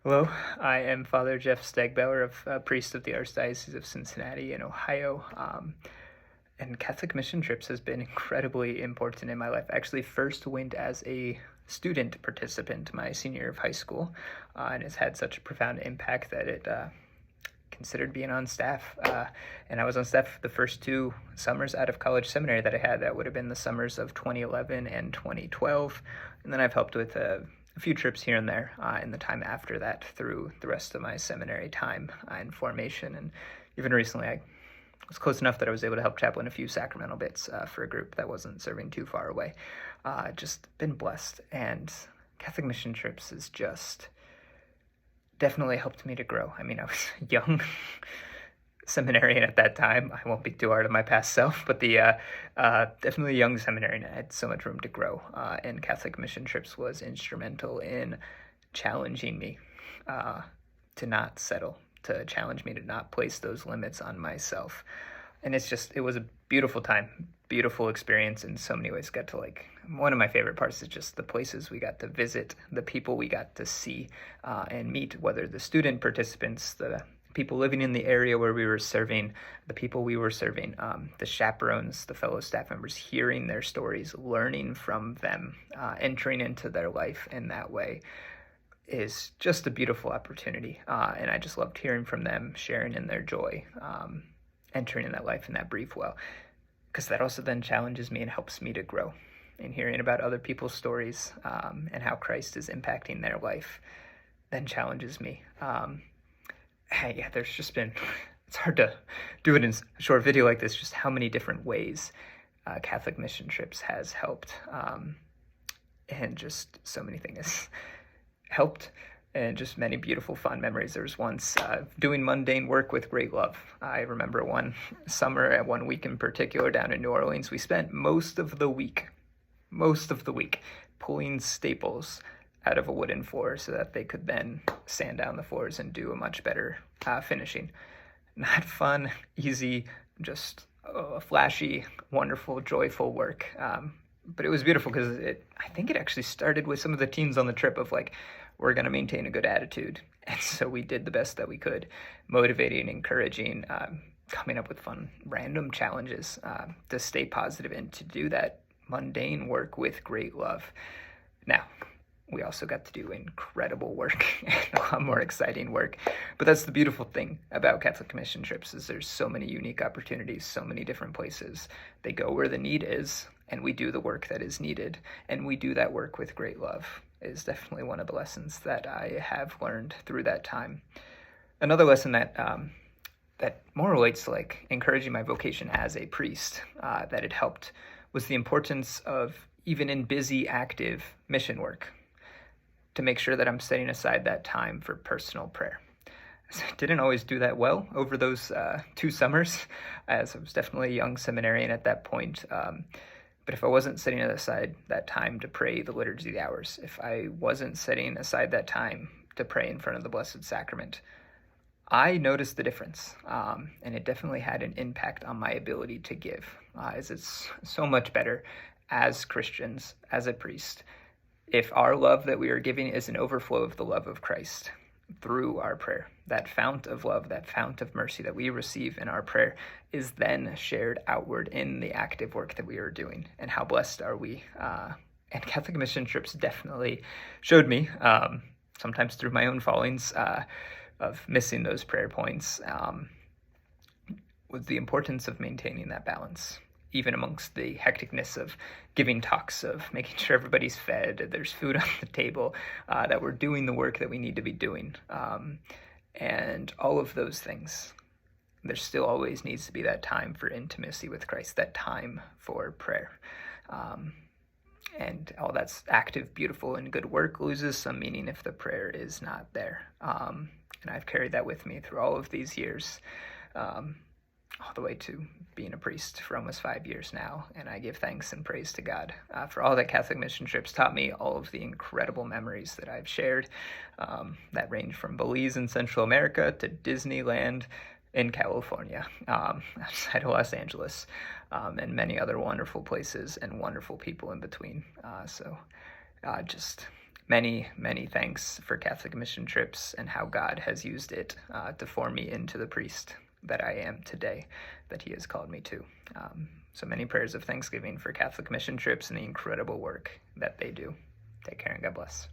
Hello, I am Father Jeff Stegbauer, priest of the Archdiocese of Cincinnati in Ohio. And Catholic mission trips has been incredibly important in my life. I actually first went as a student participant my senior year of high school, and it's had such a profound impact that it considered being on staff. And I was on staff the first 2 summers out of college seminary that I had. That would have been the summers of 2011 and 2012. And then I've helped with a few trips here and there in the time after that through the rest of my seminary time in formation. And even recently, I was close enough that I was able to help chaplain a few sacramental bits for a group that wasn't serving too far away. Just been blessed. And Catholic mission trips has just definitely helped me to grow. I mean, I was a young seminarian at that time. I won't be too hard on my past self, but the definitely a young seminarian. I had so much room to grow, and Catholic mission trips was instrumental in challenging me to not settle, to challenge me to not place those limits on myself. And it was a beautiful time, beautiful experience in so many ways. One of my favorite parts is just the places we got to visit, the people we got to see and meet, whether the student participants, the people living in the area where we were serving, the people we were serving, the chaperones, the fellow staff members, hearing their stories, learning from them, entering into their life in that way is just a beautiful opportunity. And I just loved hearing from them, sharing in their joy, entering in that life in that brief well, because that also then challenges me and helps me to grow in hearing about other people's stories and how Christ is impacting their life, then challenges me. There's just been, it's hard to do it in a short video like this, just how many different ways Catholic mission trips has helped. And just so many things helped, and just many beautiful, fun memories. There was once doing mundane work with great love. I remember one summer, at 1 week in particular, down in New Orleans, we spent most of the week, pulling staples out of a wooden floor so that they could then sand down the floors and do a much better finishing. Not fun, easy, just flashy, wonderful, joyful work. But it was beautiful because I think it actually started with some of the teens on the trip of we're going to maintain a good attitude. And so we did the best that we could, motivating, encouraging, coming up with fun, random challenges to stay positive and to do that mundane work with great love. Now, we also got to do incredible work and a lot more exciting work. But that's the beautiful thing about Catholic mission trips is there's so many unique opportunities, so many different places. They go where the need is, and we do the work that is needed. And we do that work with great love is definitely one of the lessons that I have learned through that time. Another lesson that more relates to encouraging my vocation as a priest, that it helped, was the importance of, even in busy, active mission work, to make sure that I'm setting aside that time for personal prayer. So I didn't always do that well over those 2 summers, as I was definitely a young seminarian at that point. But if I wasn't setting aside that time to pray the Liturgy of the Hours, if I wasn't setting aside that time to pray in front of the Blessed Sacrament, I noticed the difference, and it definitely had an impact on my ability to give, as it's so much better as Christians, as a priest, if our love that we are giving is an overflow of the love of Christ through our prayer. That fount of love, that fount of mercy that we receive in our prayer is then shared outward in the active work that we are doing. And how blessed are we? And Catholic mission trips definitely showed me, sometimes through my own fallings, of missing those prayer points, was the importance of maintaining that balance, even amongst the hecticness of giving talks, of making sure everybody's fed, there's food on the table, that we're doing the work that we need to be doing. And all of those things, there still always needs to be that time for intimacy with Christ, that time for prayer. And all that's active, beautiful, and good work loses some meaning if the prayer is not there. And I've carried that with me through all of these years, all the way to being a priest for almost 5 years now. And I give thanks and praise to God for all that Catholic mission trips taught me, all of the incredible memories that I've shared that range from Belize in Central America to Disneyland in California, outside of Los Angeles, and many other wonderful places and wonderful people in between. So just many, many thanks for Catholic mission trips and how God has used it to form me into the priest that I am today, that he has called me to. So many prayers of thanksgiving for Catholic mission trips and the incredible work that they do. Take care and God bless.